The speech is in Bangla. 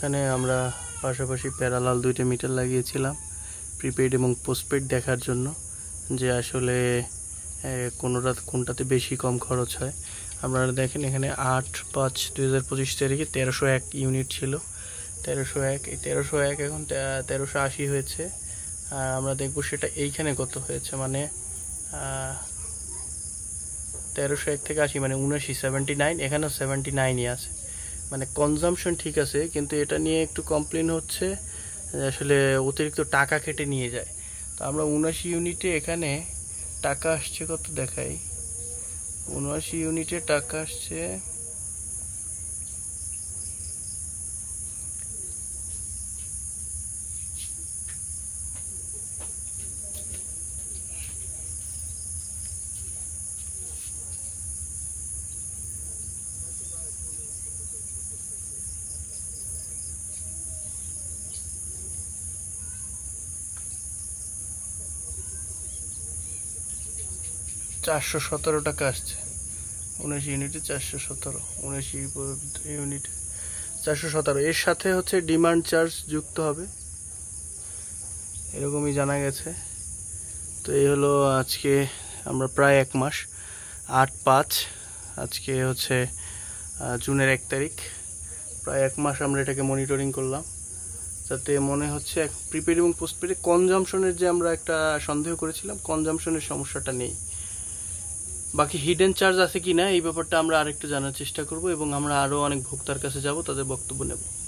এখানে আমরা পাশাপাশি প্যারালাল দুইটা মিটার লাগিয়েছিলাম প্রিপেইড এবং পোস্টপেইড দেখার জন্য যে আসলে কোনটাতে বেশি কম খরচ হয়। আপনারা দেখেন এখানে 8/5/2025 তারিখে 1301 ইউনিট ছিল, 1301, এই 1301 এখন 1380 হয়েছে। আর আমরা দেখব সেটা এইখানে কত হয়েছে, মানে 1301 থেকে 80 মানে 79, এখানেও 79ই আছে। মানে কনজাম্পশন ঠিক আছে, কিন্তু এটা নিয়ে একটু কমপ্লেন হচ্ছে আসলে অতিরিক্ত টাকা কেটে নিয়ে যায়। তো আমরা 79 ইউনিটে এখানে টাকা আসছে কত দেখাই। 79 ইউনিটে টাকা আসছে 417 টাকা আসছে। 79 ইউনিটে 417, 79 ইউনিটে 417। এর সাথে হচ্ছে ডিমান্ড চার্জ যুক্ত হবে, এরকমই জানা গেছে। তো এই হলো আজকে আমরা প্রায় 1 মাস, 8/5, আজকে হচ্ছে জুনের 1 তারিখ, প্রায় 1 মাস আমরা এটাকে মনিটরিং করলাম। যাতে মনে হচ্ছে প্রিপেড এবং পোস্টপেডে কনজাম্পশনের যে আমরা একটা সন্দেহ করেছিলাম, কনজাম্পশনের সমস্যাটা নেই। বাকি হিডেন চার্জ আছে কি না এই ব্যাপারটা আমরা আরেকটু জানার চেষ্টা করব এবং আমরা আরও অনেক ভোক্তার কাছে যাব, তাদের বক্তব্য নেব।